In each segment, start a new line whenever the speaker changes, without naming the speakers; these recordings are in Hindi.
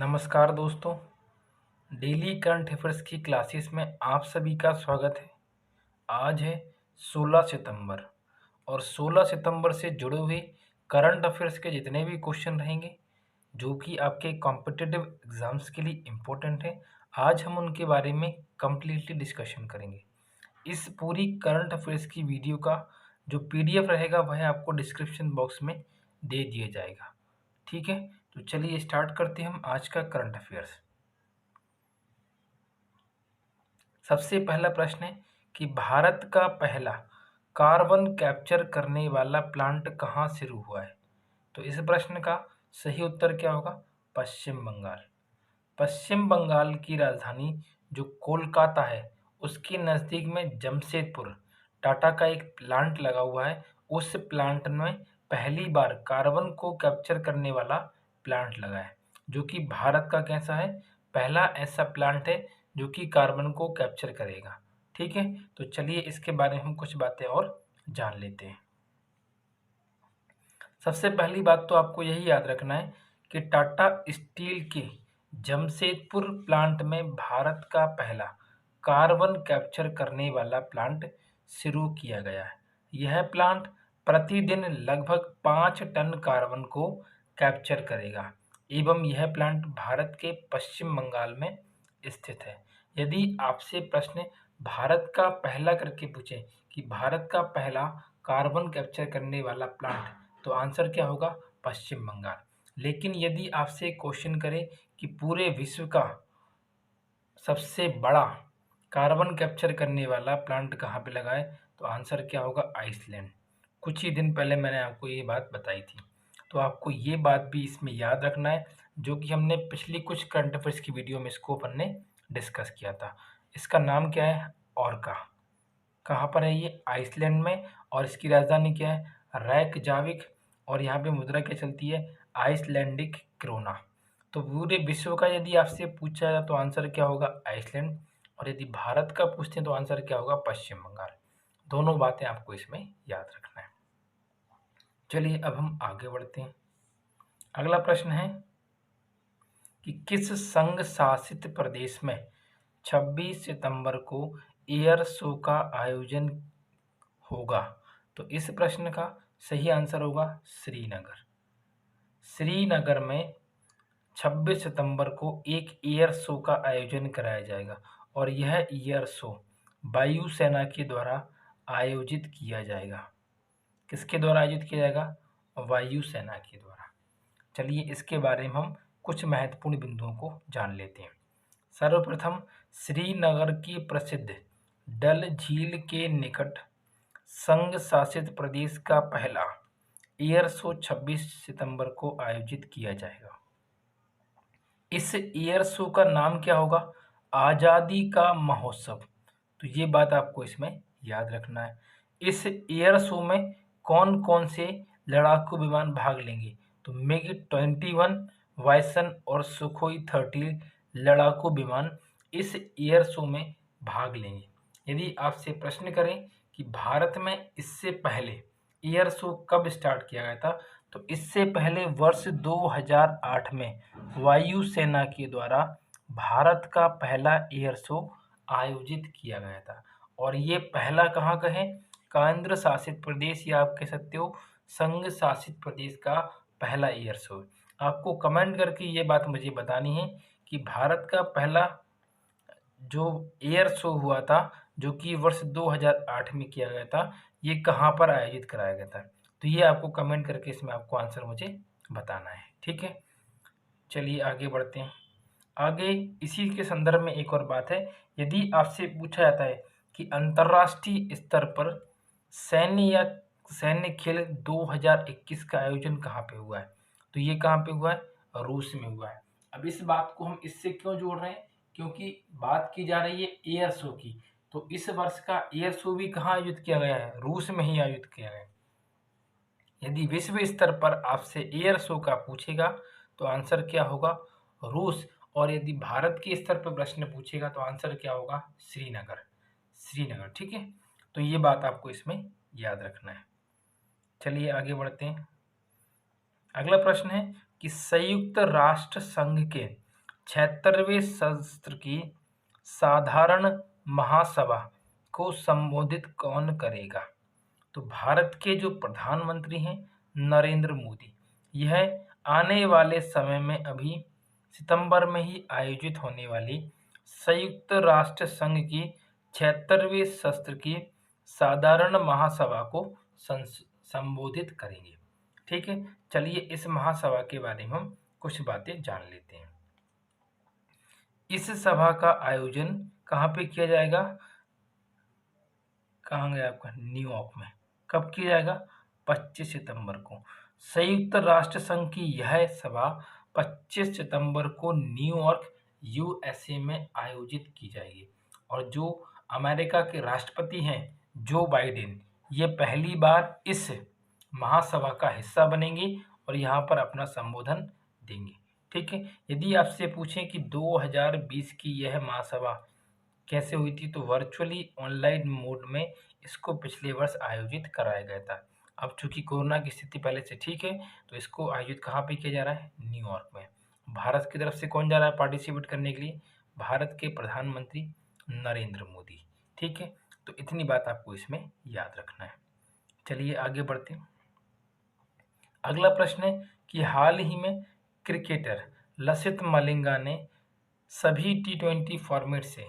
नमस्कार दोस्तों। डेली करंट अफेयर्स की क्लासेस में आप सभी का स्वागत है। आज है 16 सितंबर और 16 सितंबर से जुड़े हुए करंट अफेयर्स के जितने भी क्वेश्चन रहेंगे जो कि आपके कॉम्पिटिटिव एग्जाम्स के लिए इम्पोर्टेंट है, आज हम उनके बारे में कम्प्लीटली डिस्कशन करेंगे। इस पूरी करंट अफेयर्स की वीडियो का जो पीडीएफ रहेगा वह आपको डिस्क्रिप्शन बॉक्स में दे दिया जाएगा। ठीक है, तो चलिए स्टार्ट करते हैं हम आज का करंट अफेयर्स। सबसे पहला प्रश्न है कि भारत का पहला कार्बन कैप्चर करने वाला प्लांट कहाँ शुरू हुआ है। तो इस प्रश्न का सही उत्तर क्या होगा? पश्चिम बंगाल। पश्चिम बंगाल की राजधानी जो कोलकाता है उसके नज़दीक में जमशेदपुर टाटा का एक प्लांट लगा हुआ है। उस प्लांट में पहली बार कार्बन को कैप्चर करने वाला प्लांट लगा है, जो कि भारत का कैसा है, पहला ऐसा प्लांट है जो कि कार्बन को कैप्चर करेगा। ठीक है, तो चलिए इसके बारे में हम कुछ बातें और जान लेते हैं। सबसे पहली बात तो आपको यही याद रखना है कि टाटा स्टील के जमशेदपुर प्लांट में भारत का पहला कार्बन कैप्चर करने वाला प्लांट शुरू किया गया है। यह प्लांट प्रतिदिन लगभग 5 टन कार्बन को कैप्चर करेगा एवं यह प्लांट भारत के पश्चिम बंगाल में स्थित है। यदि आपसे प्रश्न भारत का पहला करके पूछे कि भारत का पहला कार्बन कैप्चर करने वाला प्लांट, तो आंसर क्या होगा? पश्चिम बंगाल। लेकिन यदि आपसे क्वेश्चन करें कि पूरे विश्व का सबसे बड़ा कार्बन कैप्चर करने वाला प्लांट कहाँ पे लगा है, तो आंसर क्या होगा? आइसलैंड। कुछ ही दिन पहले मैंने आपको ये बात बताई थी, तो आपको ये बात भी इसमें याद रखना है, जो कि हमने पिछली कुछ करंट अफेयर्स की वीडियो में इसको अपन ने डिस्कस किया था। इसका नाम क्या है? ऑर्का। कहाँ पर है ये? आइसलैंड में। और इसकी राजधानी क्या है? रेयकजाविक। और यहाँ पे मुद्रा क्या चलती है? Icelandic krona. तो पूरे विश्व का यदि आपसे पूछा जाए तो आंसर क्या होगा? आइसलैंड। और यदि भारत का पूछते हैं तो आंसर क्या होगा? पश्चिम बंगाल। दोनों बातें आपको इसमें याद रखना है। चलिए अब हम आगे बढ़ते हैं। अगला प्रश्न है कि किस संघ शासित प्रदेश में 26 सितंबर को एयर शो का आयोजन होगा? तो इस प्रश्न का सही आंसर होगा श्रीनगर। श्रीनगर में 26 सितंबर को एक एयर शो का आयोजन कराया जाएगा और यह एयर शो वायुसेना के द्वारा आयोजित किया जाएगा। किसके द्वारा आयोजित किया जाएगा? वायुसेना के द्वारा। चलिए इसके बारे में हम कुछ महत्वपूर्ण बिंदुओं को जान लेते हैं। सर्वप्रथम, श्रीनगर की प्रसिद्ध डल झील के निकट संघ शासित प्रदेश का पहला एयर शो 26 सितंबर को आयोजित किया जाएगा। इस एयर शो का नाम क्या होगा? आज़ादी का महोत्सव। तो ये बात आपको इसमें याद रखना है। इस एयर शो में कौन कौन से लड़ाकू विमान भाग लेंगे? तो मिग 21, वायसन और सुखोई 30 लड़ाकू विमान इस एयर शो में भाग लेंगे। यदि आपसे प्रश्न करें कि भारत में इससे पहले एयर शो कब स्टार्ट किया गया था, तो इससे पहले वर्ष 2008 में वायुसेना के द्वारा भारत का पहला एयर शो आयोजित किया गया था। और ये पहला कहाँ का है? केंद्र शासित प्रदेश, या आप कह सकते हो संघ शासित प्रदेश का पहला एयर शो। आपको कमेंट करके ये बात मुझे बतानी है कि भारत का पहला जो एयर शो हुआ था, जो कि वर्ष 2008 में किया गया था, ये कहाँ पर आयोजित कराया गया था। तो ये आपको कमेंट करके इसमें आपको आंसर मुझे बताना है। ठीक है, चलिए आगे बढ़ते हैं। आगे इसी के संदर्भ में एक और बात है, यदि आपसे पूछा जाता है कि अंतर्राष्ट्रीय स्तर पर सैन्य खेल 2021 का आयोजन कहाँ पे हुआ है, तो ये कहाँ पे हुआ है? रूस में हुआ है। अब इस बात को हम इससे क्यों जोड़ रहे हैं? क्योंकि बात की जा रही है एयर शो की, तो इस वर्ष का एयर शो भी कहाँ आयोजित किया गया है? रूस में ही आयोजित किया गया है। यदि विश्व स्तर पर आपसे एयर शो का पूछेगा तो आंसर क्या होगा? रूस। और यदि भारत के स्तर पर प्रश्न पूछेगा तो आंसर क्या होगा? श्रीनगर। श्रीनगर। ठीक है, तो ये बात आपको इसमें याद रखना है। चलिए आगे बढ़ते हैं। अगला प्रश्न है कि संयुक्त राष्ट्र संघ के 76वें सत्र की साधारण महासभा को संबोधित कौन करेगा? तो भारत के जो प्रधानमंत्री हैं नरेंद्र मोदी, यह आने वाले समय में अभी सितंबर में ही आयोजित होने वाली संयुक्त राष्ट्र संघ की 76वें सत्र की साधारण महासभा को संबोधित करेंगे। ठीक है, चलिए इस महासभा के बारे में हम कुछ बातें जान लेते हैं। इस सभा का आयोजन कहाँ पे किया जाएगा? कहाँ गया आपका? न्यूयॉर्क में। कब किया जाएगा? 25 सितंबर को। संयुक्त राष्ट्र संघ की यह सभा 25 सितंबर को न्यूयॉर्क यूएसए में आयोजित की जाएगी और जो अमेरिका के राष्ट्रपति हैं जो बाइडेन, ये पहली बार इस महासभा का हिस्सा बनेंगे और यहाँ पर अपना संबोधन देंगे। ठीक है, यदि आपसे पूछें कि 2020 की यह महासभा कैसे हुई थी, तो वर्चुअली ऑनलाइन मोड में इसको पिछले वर्ष आयोजित कराया गया था। अब चूंकि कोरोना की स्थिति पहले से ठीक है, तो इसको आयोजित कहाँ पे किया जा रहा है? न्यूयॉर्क में। भारत की तरफ से कौन जा रहा है पार्टिसिपेट करने के लिए? भारत के प्रधानमंत्री नरेंद्र मोदी। ठीक है, तो इतनी बात आपको इसमें याद रखना है। चलिए आगे बढ़ते हैं। अगला प्रश्न है कि हाल ही में क्रिकेटर लसित मलिंगा ने सभी T20 फॉर्मेट से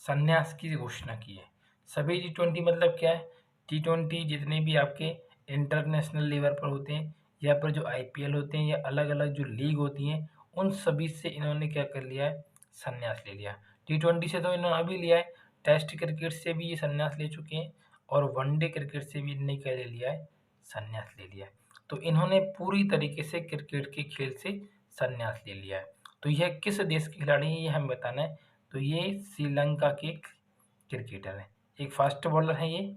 संन्यास की घोषणा की है। सभी T20 मतलब क्या है? T20 जितने भी आपके इंटरनेशनल लेवल पर होते हैं या फिर जो IPL होते हैं या अलग अलग जो लीग होती हैं, उन सभी से इन्होंने क्या कर लिया है? संन्यास ले लिया। T20 से तो इन्होंने अभी लिया है, टेस्ट क्रिकेट से भी ये संन्यास ले चुके हैं और वनडे क्रिकेट से भी इन्होंने क्या ले लिया है? संन्यास ले लिया है। तो इन्होंने पूरी तरीके से क्रिकेट के खेल से संन्यास ले लिया है। तो यह किस देश के खिलाड़ी हैं, ये हमें बताना है। तो ये श्रीलंका के क्रिकेटर हैं, एक फास्ट बॉलर हैं ये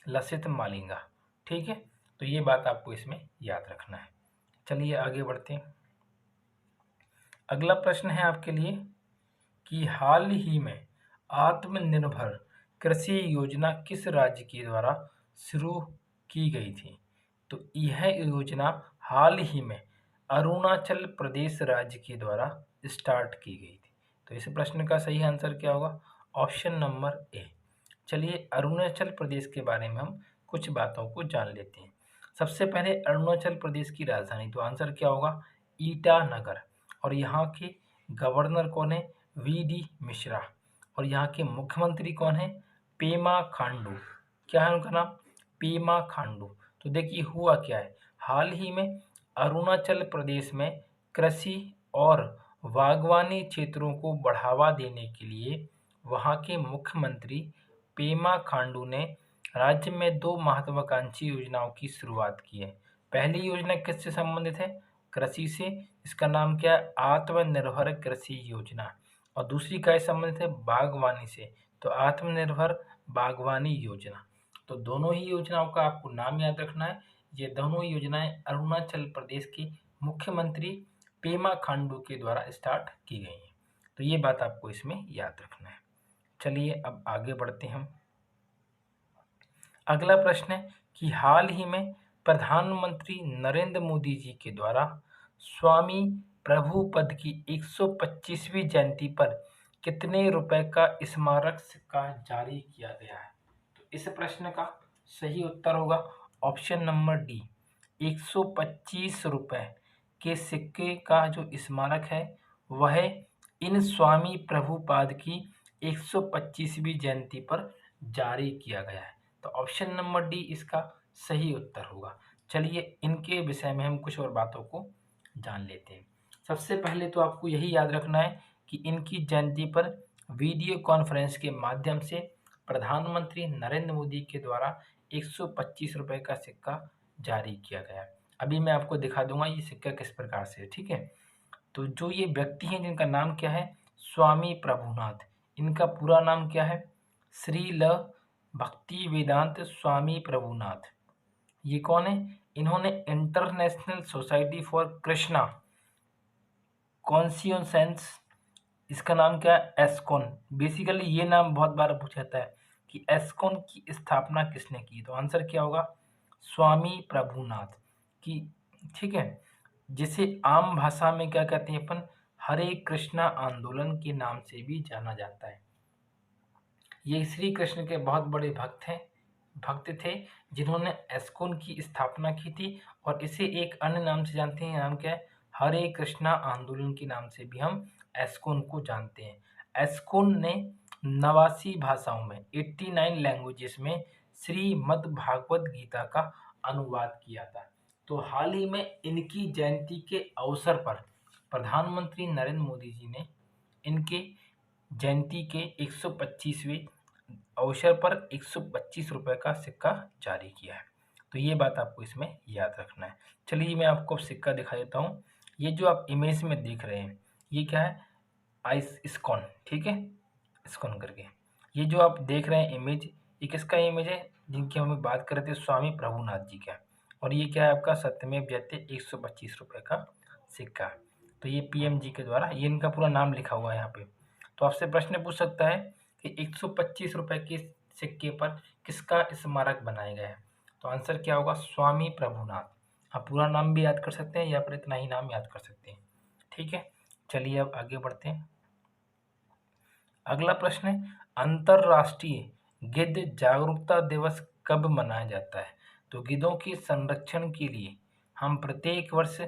लसित मालिंगा। ठीक है, तो ये बात आपको इसमें याद रखना है। चलिए आगे बढ़ते हैं। अगला प्रश्न है आपके लिए कि हाल ही में आत्मनिर्भर कृषि योजना किस राज्य के द्वारा शुरू की गई थी? तो यह योजना हाल ही में अरुणाचल प्रदेश राज्य के द्वारा स्टार्ट की गई थी। तो इस प्रश्न का सही आंसर क्या होगा? Option number A. चलिए अरुणाचल प्रदेश के बारे में हम कुछ बातों को जान लेते हैं। सबसे पहले अरुणाचल प्रदेश की राजधानी, तो आंसर क्या होगा? ईटानगर। और यहाँ के गवर्नर कौन है? वी.डी. मिश्रा। और यहाँ के मुख्यमंत्री कौन है? पेमा खांडू। क्या है उनका नाम? पेमा खांडू। तो देखिए हुआ क्या है, हाल ही में अरुणाचल प्रदेश में कृषि और बागवानी क्षेत्रों को बढ़ावा देने के लिए वहाँ के मुख्यमंत्री पेमा खांडू ने राज्य में 2 महत्वाकांक्षी योजनाओं की शुरुआत की है। पहली योजना किससे संबंधित है? कृषि से। इसका नाम क्या है? आत्मनिर्भर कृषि योजना। और दूसरी का संबंधित है बागवानी से, तो आत्मनिर्भर बागवानी योजना। तो दोनों ही योजनाओं का आपको नाम याद रखना है। ये दोनों योजनाएं अरुणाचल प्रदेश के मुख्यमंत्री पेमा खांडू के द्वारा स्टार्ट की गई हैं। तो ये बात आपको इसमें याद रखना है। चलिए अब आगे बढ़ते हैं हम। अगला प्रश्न है कि हाल ही में प्रधानमंत्री नरेंद्र मोदी जी के द्वारा स्वामी प्रभुपद की 125वीं जयंती पर कितने रुपए का स्मारक सिक्का जारी किया गया है? तो इस प्रश्न का सही उत्तर होगा ऑप्शन नंबर डी। 125 रुपए के सिक्के का जो स्मारक है वह इन स्वामी प्रभुपाद की 125वीं जयंती पर जारी किया गया है। तो ऑप्शन नंबर डी इसका सही उत्तर होगा। चलिए इनके विषय में हम कुछ और बातों को जान लेते हैं। सबसे पहले तो आपको यही याद रखना है कि इनकी जयंती पर वीडियो कॉन्फ्रेंस के माध्यम से प्रधानमंत्री नरेंद्र मोदी के द्वारा 125 रुपए का सिक्का जारी किया गया। अभी मैं आपको दिखा दूंगा ये सिक्का किस प्रकार से है। ठीक है, तो जो ये व्यक्ति हैं जिनका नाम क्या है? स्वामी प्रभुनाथ। इनका पूरा नाम क्या है? श्री ल भक्ति वेदांत स्वामी प्रभुनाथ। ये कौन है? इन्होंने इंटरनेशनल सोसाइटी फॉर कृष्णा कॉन्शियसेंस, इसका नाम क्या है? एस्कॉन। बेसिकली ये नाम बहुत बार पूछा जाता है कि एस्कॉन की स्थापना किसने की? तो आंसर क्या होगा? स्वामी प्रभुनाथ की। ठीक है, जिसे आम भाषा में क्या कहते हैं अपन? हरे कृष्णा आंदोलन के नाम से भी जाना जाता है। ये श्री कृष्ण के बहुत बड़े भक्त थे जिन्होंने एस्कॉन की स्थापना की थी और इसे एक अन्य नाम से जानते हैं। नाम क्या है? हरे कृष्णा आंदोलन के नाम से भी हम एस्कॉन को जानते हैं। एस्कॉन ने 89 भाषाओं में 89 लैंग्वेजेस में श्रीमद् भागवत गीता का अनुवाद किया था। तो हाल ही में इनकी जयंती के अवसर पर प्रधानमंत्री नरेंद्र मोदी जी ने इनके जयंती के 125वें अवसर पर 125 रुपए का सिक्का जारी किया है। तो ये बात आपको इसमें याद रखना है। चलिए मैं आपको सिक्का दिखा देता हूँ। ये जो आप इमेज में देख रहे हैं ये क्या है? आइस इस्कॉन, ठीक है, इस्कॉन करके। ये जो आप देख रहे हैं इमेज, ये किसका इमेज है? जिनकी हम बात कर रहे थे, स्वामी प्रभुनाथ जी का। और ये क्या है आपका? सत्यमेव जयते 125 रुपए का सिक्का। तो ये पीएम जी के द्वारा, ये इनका पूरा नाम लिखा हुआ है यहाँ पे। तो आपसे प्रश्न पूछ सकता है कि 125 रुपए के सिक्के पर किसका स्मारक बनाया गया है? तो आंसर क्या होगा? स्वामी प्रभुनाथ। आप पूरा नाम भी याद कर सकते हैं या फिर इतना ही नाम याद कर सकते हैं। ठीक है, चलिए अब आगे बढ़ते हैं। अगला प्रश्न है, अंतरराष्ट्रीय गिद्ध जागरूकता दिवस कब मनाया जाता है? तो गिद्धों के संरक्षण के लिए हम प्रत्येक वर्ष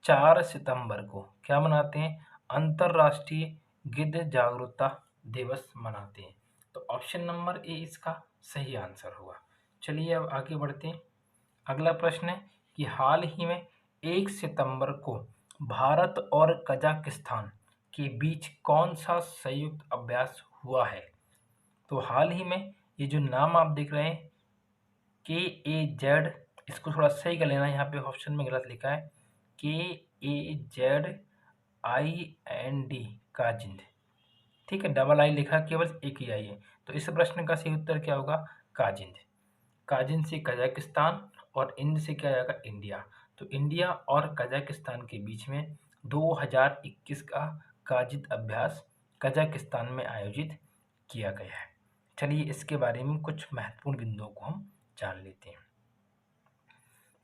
4 सितंबर को क्या मनाते हैं? अंतरराष्ट्रीय गिद्ध जागरूकता दिवस मनाते हैं। तो ऑप्शन नंबर ए इसका सही आंसर होगा। चलिए अब आगे बढ़ते हैं। अगला प्रश्न है कि हाल ही में 1 सितंबर को भारत और कजाकिस्तान के बीच कौन सा संयुक्त अभ्यास हुआ है? तो हाल ही में ये जो नाम आप देख रहे हैं KAZ, इसको थोड़ा सही कर लेना, यहाँ पे ऑप्शन में गलत लिखा है KAZIND, काजिंद। ठीक है, डबल आई लिखा, केवल एक ही आई है। तो इस प्रश्न का सही उत्तर क्या होगा? काजिंद। काजिंद से कजाकिस्तान और इंड से क्या आएगा? इंडिया। तो इंडिया और कजाकिस्तान के बीच में 2021 का काजिंद अभ्यास कजाकिस्तान में आयोजित किया गया है। चलिए इसके बारे में कुछ महत्वपूर्ण बिंदुओं को हम जान लेते हैं।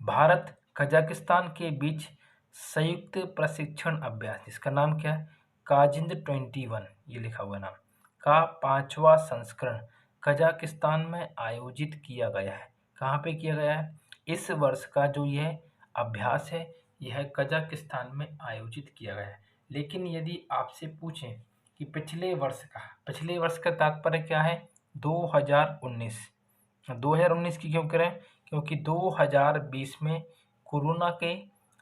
भारत कजाकिस्तान के बीच संयुक्त प्रशिक्षण अभ्यास, इसका नाम क्या है? काजिंद 21, ये लिखा हुआ नाम का 5वां संस्करण कजाकिस्तान में आयोजित किया गया है। कहाँ पे किया गया है? इस वर्ष का जो यह अभ्यास है यह कजाकिस्तान में आयोजित किया गया है। लेकिन यदि आपसे पूछें कि पिछले वर्ष का तात्पर्य क्या है? 2019। 2019 की क्यों करें? क्योंकि 2020 में कोरोना के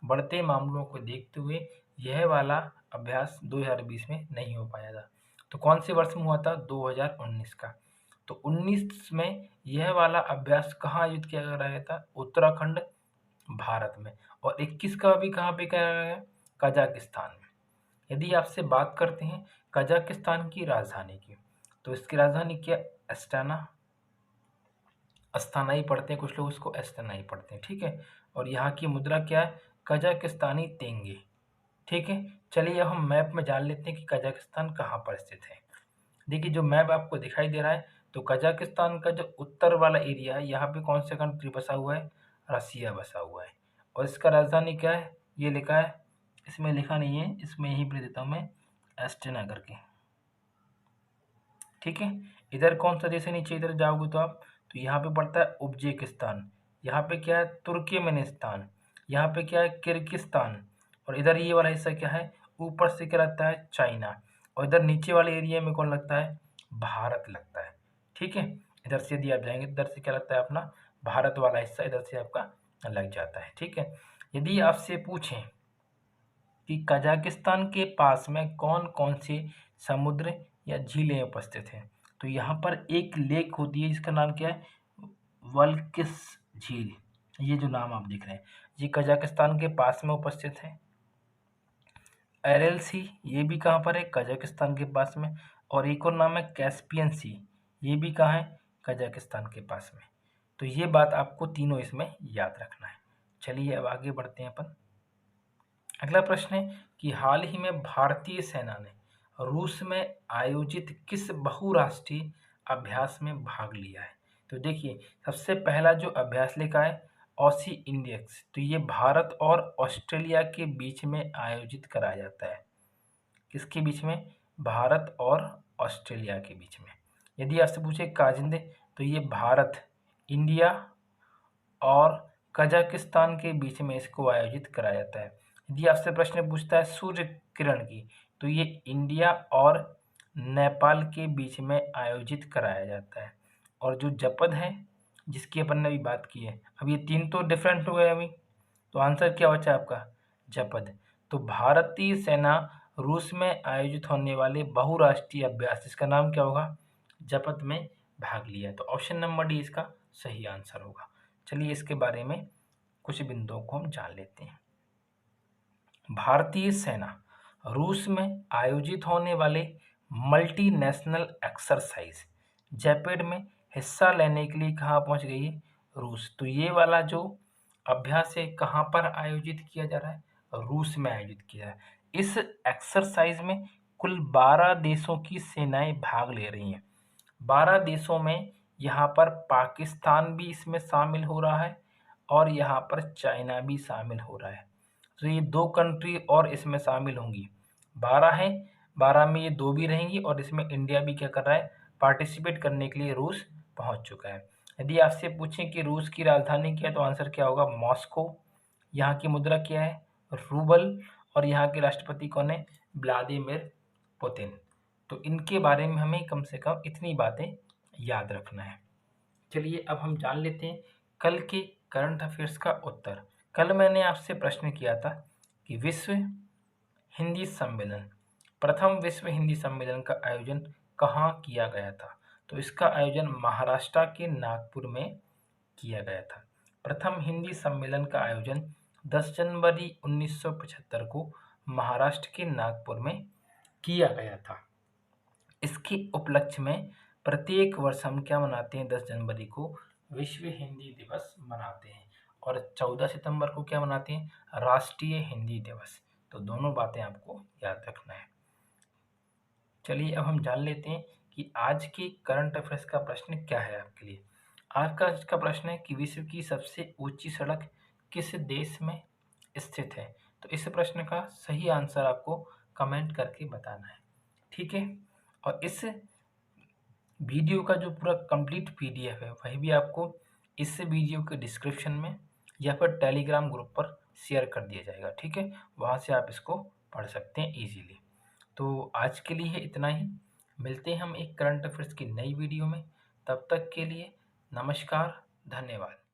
बढ़ते मामलों को देखते हुए यह वाला अभ्यास 2020 में नहीं हो पाया था। तो कौन से वर्ष में हुआ था? 2019 का। तो 19 में यह वाला अभ्यास कहाँ आयोजित किया गया था? उत्तराखंड, भारत में। और 21 का भी कहाँ पे किया गया? कजाकिस्तान में। यदि आपसे बात करते हैं कजाकिस्तान की राजधानी की, तो इसकी राजधानी क्या? अस्ताना, अस्थाना ही पढ़ते हैं कुछ लोग, उसको अस्थाना ही पढ़ते हैं, ठीक है। और यहाँ की मुद्रा क्या है? कजाकिस्तानी तेंगे, ठीक है। चलिए अब हम मैप में जान लेते हैं कि कजाकिस्तान कहाँ पर स्थित है। देखिए जो मैप आपको दिखाई दे रहा है, तो कजाकिस्तान का जो उत्तर वाला एरिया है यहाँ पे कौन सा कंट्री बसा हुआ है? रसिया बसा हुआ है। और इसका राजधानी क्या है? ये लिखा है, इसमें लिखा नहीं है, इसमें यहीं पर देता हूँ मैं, एस्टेना करके, ठीक है। इधर कौन सा देश है? नीचे इधर जाओगे तो आप, तो यहाँ पे पड़ता है उज्बेकिस्तान, यहाँ पे क्या है? तुर्कमेनिस्तान, यहाँ पे क्या है? किर्गिस्तान। और इधर ये वाला हिस्सा क्या है? ऊपर से क्या लगता है? चाइना। और इधर नीचे वाले एरिया में कौन लगता है? भारत लगता है, ठीक है। इधर से यदि आप जाएंगे इधर से क्या लगता है? अपना भारत वाला हिस्सा इधर से आपका लग जाता है, ठीक है। यदि आपसे पूछें कि कजाकिस्तान के पास में कौन कौन से समुद्र या झीलें उपस्थित हैं, तो यहाँ पर एक लेक होती है जिसका नाम क्या है? वल्किस झील। ये जो नाम आप देख रहे हैं ये कजाकिस्तान के पास में उपस्थित है। एरल सी, ये भी कहाँ पर है? कजाकिस्तान के पास में। और एक और नाम है कैस्पियन सी, ये भी कहाँ है? कजाकिस्तान के पास में। तो ये बात आपको तीनों इसमें याद रखना है। चलिए अब आगे बढ़ते हैं अपन। अगला प्रश्न है कि हाल ही में भारतीय सेना ने रूस में आयोजित किस बहुराष्ट्रीय अभ्यास में भाग लिया है? तो देखिए सबसे पहला जो अभ्यास लिखा है ऑसी इंडेक्स, तो ये भारत और ऑस्ट्रेलिया के बीच में आयोजित कराया जाता है। किसके बीच में? भारत और ऑस्ट्रेलिया के बीच में। यदि आपसे पूछे काजिंदे, तो ये भारत, इंडिया और कजाकिस्तान के बीच में इसको आयोजित कराया जाता है। यदि आपसे प्रश्न पूछता है सूर्य किरण की, तो ये इंडिया और नेपाल के बीच में आयोजित कराया जाता है। और जो जपद है, जिसकी अपन ने अभी बात की है, अब ये तीन तो डिफरेंट हो गए अभी, तो आंसर क्या बचा आपका? जपद। तो भारतीय सेना रूस में आयोजित होने वाले बहुराष्ट्रीय अभ्यास, इसका नाम क्या होगा? जपद में भाग लिया। तो ऑप्शन नंबर डी इसका सही आंसर होगा। चलिए इसके बारे में कुछ बिंदुओं को हम जान लेते हैं। भारतीय सेना रूस में आयोजित होने वाले मल्टीनेशनल एक्सरसाइज जैपेड में हिस्सा लेने के लिए कहाँ पहुंच गई है? रूस। तो ये वाला जो अभ्यास है कहाँ पर आयोजित किया जा रहा है? रूस में आयोजित किया है। इस एक्सरसाइज में कुल 12 देशों की सेनाएं भाग ले रही हैं। 12 देशों में यहाँ पर पाकिस्तान भी इसमें शामिल हो रहा है और यहाँ पर चाइना भी शामिल हो रहा है। तो ये 2 कंट्री और इसमें शामिल होंगी। 12 हैं, 12 में ये 2 भी रहेंगी और इसमें इंडिया भी क्या कर रहा है? पार्टिसिपेट करने के लिए रूस पहुंच चुका है। यदि आपसे पूछें कि रूस की राजधानी क्या है, तो आंसर क्या होगा? मॉस्को। यहाँ की मुद्रा क्या है? रूबल। और यहाँ के राष्ट्रपति कौन है? Vladimir Putin. तो इनके बारे में हमें कम से कम इतनी बातें याद रखना है। चलिए अब हम जान लेते हैं कल के करंट अफेयर्स का उत्तर। कल मैंने आपसे प्रश्न किया था कि विश्व हिंदी सम्मेलन, प्रथम विश्व हिंदी सम्मेलन का आयोजन कहाँ किया गया था? तो इसका आयोजन महाराष्ट्र के नागपुर में किया गया था। प्रथम हिंदी सम्मेलन का आयोजन 10 जनवरी 1975 को महाराष्ट्र के नागपुर में किया गया था। इसके उपलक्ष्य में प्रत्येक वर्ष हम क्या मनाते हैं? 10 जनवरी को विश्व हिंदी दिवस मनाते हैं और 14 सितंबर को क्या मनाते हैं? राष्ट्रीय हिंदी दिवस। तो दोनों बातें आपको याद रखना है। चलिए अब हम जान लेते हैं कि आज के करंट अफेयर्स का प्रश्न क्या है आपके लिए। आज का प्रश्न है कि विश्व की सबसे ऊंची सड़क किस देश में स्थित है? तो इस प्रश्न का सही आंसर आपको कमेंट करके बताना है, ठीक है? और इस वीडियो का जो पूरा कंप्लीट पीडीएफ है वही भी आपको इस वीडियो के डिस्क्रिप्शन में या फिर टेलीग्राम ग्रुप पर शेयर कर दिया जाएगा, ठीक है? वहाँ से आप इसको पढ़ सकते हैं इजीली। तो आज के लिए इतना ही। मिलते हैं हम एक करंट अफेयर्स की नई वीडियो में। तब तक के लिए नमस्कार, धन्यवाद।